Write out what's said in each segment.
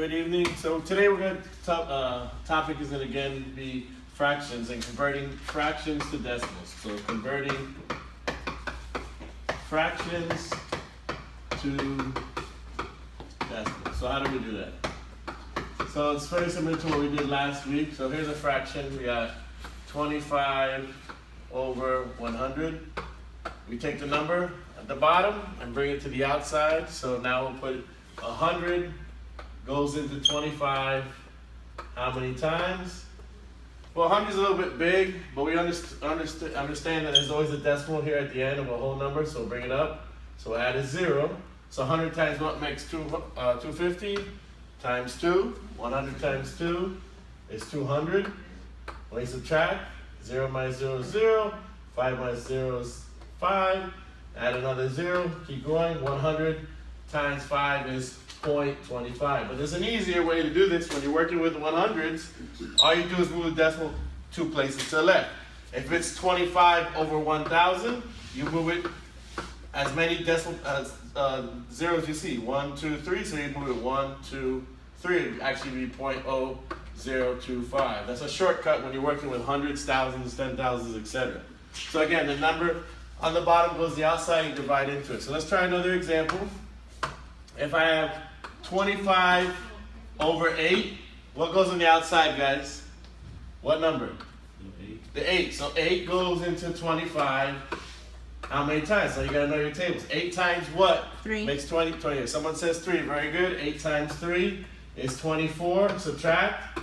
Good evening. So today we're going to topic is going to again be fractions and converting fractions to decimals. So converting fractions to decimals. So how do we do that? So it's very similar to what we did last week. So here's a fraction. We got 25 over 100. We take the number at the bottom and bring it to the outside. So now we'll put 100 goes into 25 how many times? Well, 100 is a little bit big, but we understand that there's always a decimal here at the end of a whole number, so we'll bring it up. So we'll add a 0. So 100 times what makes 250 times 2. 100 times 2 is 200. When you subtract, 0 minus 0 is 0. 5 minus 0 is 5. Add another 0. Keep going. 100 times 5 is 0.25. But there's an easier way to do this when you're working with 100s. All you do is move the decimal 2 places to the left. If it's 25 over 1,000, you move it as many decimal zeros you see. 1, 2, 3. So you move it 1, 2, 3. It would actually be 0.025. That's a shortcut when you're working with hundreds, thousands, 10,000s, etc. So again, the number on the bottom goes the outside and divide into it. So let's try another example. If I have 25 over 8, what goes on the outside, guys? What number? 8. The 8. So 8 goes into 25. How many times? So you got to know your tables. 8 times what? 3. Makes 20. If someone says 3, very good. 8 times 3 is 24. Subtract.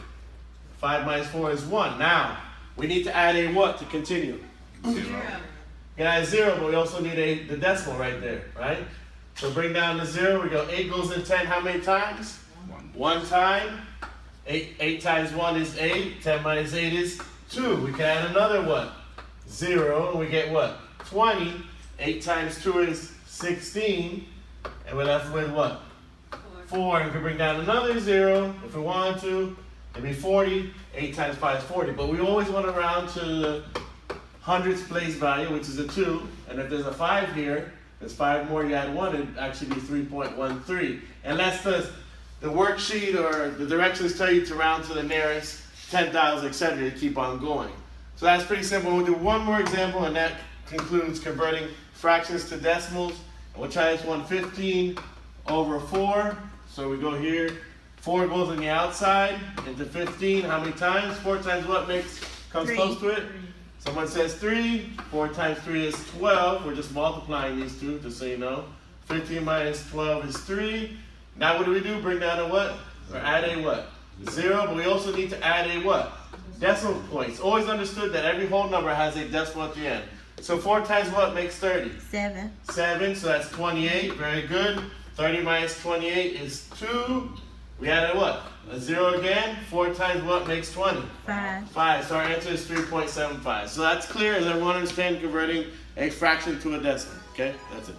5 minus 4 is 1. Now, we need to add a what to continue? 0. You can add 0, but we also need the decimal right there, right? So bring down the 0. We go 8 goes in 10 how many times? 1 time. 8 times 1 is 8. 10 minus 8 is 2. We can add another what? 0. And we get what? 20. 8 times 2 is 16. And we're left with what? 4. And we can bring down another 0 if we want to. It'd be 40. 8 times 5 is 40. But we always want to round to the hundreds place value, which is a 2. And if there's a 5 here, there's 5 more, you add 1, it'd actually be 3.13. Unless the worksheet or the directions tell you to round to the nearest 10,000, etc., to keep on going. So that's pretty simple. We'll do one more example, and that concludes converting fractions to decimals. And we'll try this one, 15 over 4. So we go here, 4 goes on the outside into 15. How many times? 4 times what comes 3. Close to it? 3. Someone says 3. 4 times 3 is 12. We're just multiplying these two, just so you know. 15 minus 12 is 3. Now what do we do? Bring down a what? Or add a what? 0. But we also need to add a what? Decimal point. It's always understood that every whole number has a decimal at the end. So 4 times what makes 30? 7. 7. So that's 28. Very good. 30 minus 28 is 2. We added what? A 0 again. 4 times what makes 20? 5. 5. So our answer is 3.75. So that's clear. Does everyone understand converting a fraction to a decimal? Okay, that's it.